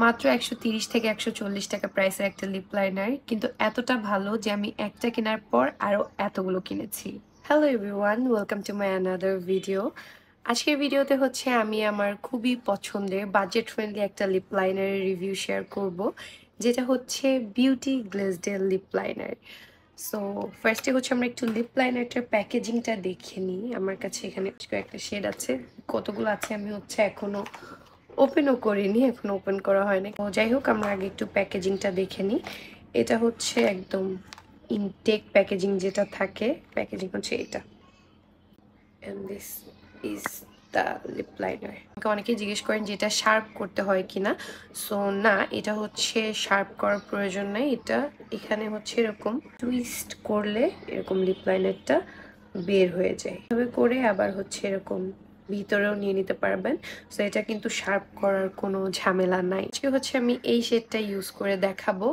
মাত্র 130 থেকে 140 টাকা প্রাইসের একটা লিপ লাইনার, কিন্তু এতটা ভালো যে আমি একটা কেনার পর আরো এতগুলো কিনেছি। Hello everyone, welcome to my another video. আজকের ভিডিওতে হচ্ছে আমি আমার খুবই পছন্দের বাজেট ফ্রেন্ডলি একটা লিপ লাইনারের রিভিউ শেয়ার করব, যেটা হচ্ছে বিউটি গ্লেজডের লিপ লাইনার। সো ফার্স্টে হচ্ছে আমরা একটু লিপ লাইনারটার প্যাকেজিংটা দেখে নিই। আমার কাছে এখানে একটা শেড আছে, কতগুলো আছে আমি হচ্ছে এখনো ওপেনও করিনি, এখনো ওপেন করা হয়নি। তো যাই হোক, আমরা আগে একটু প্যাকেজিংটা দেখে নিই। এটা হচ্ছে একদম ইনটেক প্যাকেজিং যেটা থাকে, প্যাকেজিং হচ্ছে এটা। And this is the lip liner. আমাকে অনেকেই জিজ্ঞেস করেন যে এটা শার্প করতে হয় কিনা। সো না, এটা হচ্ছে শার্প করার প্রয়োজন নেই। এটা এখানে হচ্ছে এরকম টুইস্ট করলে এরকম লিপ লাইনারটা বের হয়ে যায়। এভাবে করে আবার হচ্ছে এরকম ভিতরেও নিয়ে নিতে পারবেন। সো এটা কিন্তু শার্প করার কোনো ঝামেলা নাই। আজকে হচ্ছে আমি এই শেডটা ইউজ করে দেখাবো।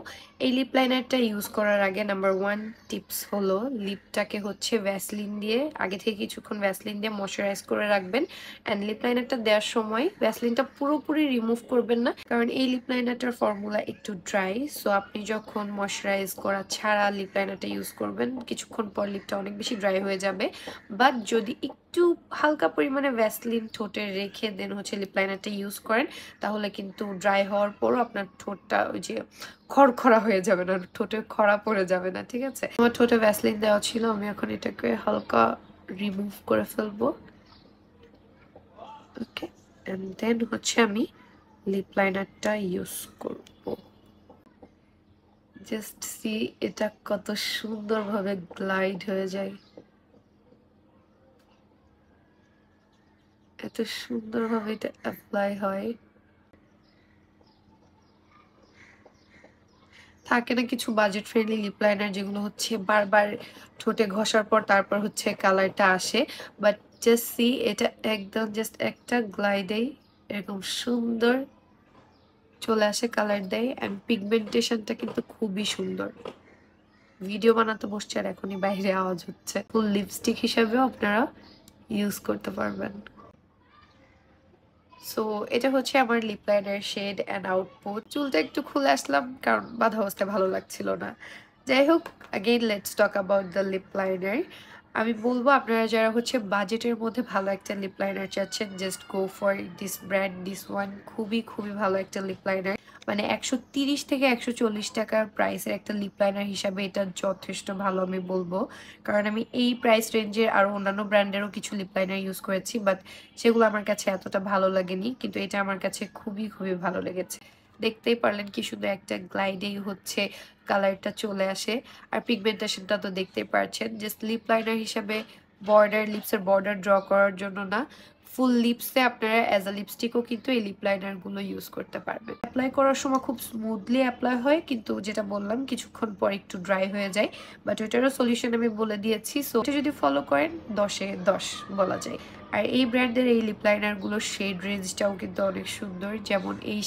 এই লিপ লাইনারটা ইউজ করার আগে নাম্বার 1 টিপস হলো লিপটাকে হচ্ছে ভ্যাসলিন দিয়ে আগে থেকে কিছুক্ষণ ভ্যাসলিন দিয়ে ময়শ্চারাইজ করে রাখবেন। অ্যান্ড লিপ লাইনারটা দেওয়ার সময় ভ্যাসলিনটা পুরোপুরি রিমুভ করবেন না, কারণ এই লিপ লাইনারটার ফর্মুলা একটু ড্রাই। সো আপনি যখন ময়শ্চারাইজ করা ছাড়া লিপ লাইনারটা ইউজ করবেন, কিছুক্ষণ পর লিপটা অনেক বেশি ড্রাই হয়ে যাবে। বাট যদি একটু হালকা পরিমাণে ভ্যাসলিন ঠোঁটে রেখে দেন হচ্ছে লিপ লাইনারটা ইউজ করেন, তাহলে কিন্তু ড্রাই হওয়ার পরও আপনার ঠোঁটটা ওই যে খড়খড়া হয়ে যাবে না, ঠোঁটে খরা পড়ে যাবে না। ঠিক আছে, আমার ঠোঁটে ভ্যাসলিন দেওয়া ছিল, আমি এখন এটাকে হালকা রিমুভ করে ফেলবো। ওকে, এন্ড দেন হচ্ছে আমি লিপ লাইনারটা ইউজ করব। জাস্ট সি এটা কত সুন্দরভাবে গ্লাইড হয়ে যায়, এত সুন্দরভাবে এটা অ্যাপ্লাই হয়। থাকে না কিছু বাজেট ফ্রেন্ডলি লিপ লাইনার যেগুলো হচ্ছে বারবার ঠোঁটে ঘষার পর তারপর হচ্ছে কালারটা আসে, বাট জাস্ট সি এটা একদম জাস্ট একটা গ্লাইডেই এরকম সুন্দর চলে আসে, কালার দেয়। অ্যান্ড পিগমেন্টেশনটা কিন্তু খুবই সুন্দর। ভিডিও বানাতে বসছে আর এখনই বাইরে আওয়াজ হচ্ছে। ফুল লিপস্টিক হিসাবেও আপনারা ইউজ করতে পারবেন। সো এটা হচ্ছে আমার lip liner shade and output. চুলটা একটু খুলে আসলাম কারণ বাঁধা অবস্থায় ভালো লাগছিল না। যাই হোক, again let's talk about the lip liner. আমি বলবো আপনারা যারা হচ্ছে বাজেটের মধ্যে ভালো একটা লিপ লাইনার চাচ্ছেন, just go for this brand, this one. খুবই খুবই ভালো একটা লিপ লাইনার। মানে 130 থেকে 140 টাকার প্রাইসের একটা লিপ লাইনার হিসাবে এটা যথেষ্ট ভালো আমি বলবো। কারণ আমি এই প্রাইস রেঞ্জের আরও অন্যান্য ব্র্যান্ডেরও কিছু লিপ লাইনার ইউজ করেছি, বাট সেগুলো আমার কাছে এতটা ভালো লাগেনি, কিন্তু এটা আমার কাছে খুবই খুবই ভালো লেগেছে। দেখতেই পারলেন কি শুধু একটা গ্লাইডেই হচ্ছে কালারটা চলে আসে। আর পিগমেন্টেশনটা তো দেখতেই পারছেন। জাস্ট লিপ লাইনার হিসাবে বর্ডার, লিপসের বর্ডার ড্র করার জন্য না, ফুল লিপসে আপনারা অ্যাজ আ লিপস্টিকও কিন্তু এই লিপ লাইনারগুলো ইউজ করতে পারবেন। অ্যাপ্লাই করার সময় খুব স্মুথলি অ্যাপ্লাই হয়, কিন্তু যেটা বললাম কিছুক্ষণ পর একটু ড্রাই হয়ে যায়, বাট ওইটারও সলিউশন আমি বলে দিয়েছি। সো এটা যদি ফলো করেন 10-এ 10 বলা যায়। আর এই ব্র্যান্ডের এই লিপ লাইনারগুলোর শেড রেঞ্জটাও কিন্তু অনেক সুন্দর, যেমন এই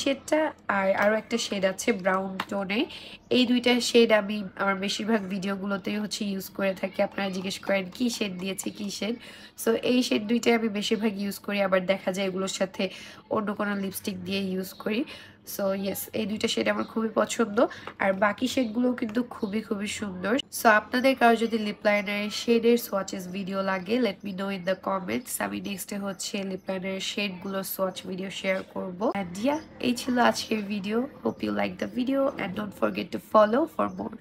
শেডটা আর আরও একটা শেড আছে ব্রাউন টোনে। এই দুইটা শেড আমি আমার বেশিরভাগ ভিডিওগুলোতেই হচ্ছে ইউজ করে থাকি। আপনারা জিজ্ঞেস করেন কি শেড দিয়েছি, কি শেড। সো এই শেড দুইটাই আমি বেশিরভাগ ইউজ করি, আবার দেখা যায় এগুলোর সাথে অন্য কোনো লিপস্টিক দিয়ে ইউজ করি। সো ইয়েস, এই দুইটা শেড আমার খুবই পছন্দ। আর বাকি শেডগুলোও কিন্তু খুবই খুবই সুন্দর। সো আপনাদের কারো যদি লিপ লাইনারের শেডের সোয়াচেস ভিডিও লাগে, let me know in the comments. আমি নেক্সটে হচ্ছে লিপ লাইনারের শেডগুলোর সোয়াচ ভিডিও শেয়ার করবো। অ্যান্ড ইয়া, এই ছিল আজকের video. Hope you like the video and don't forget to follow for more.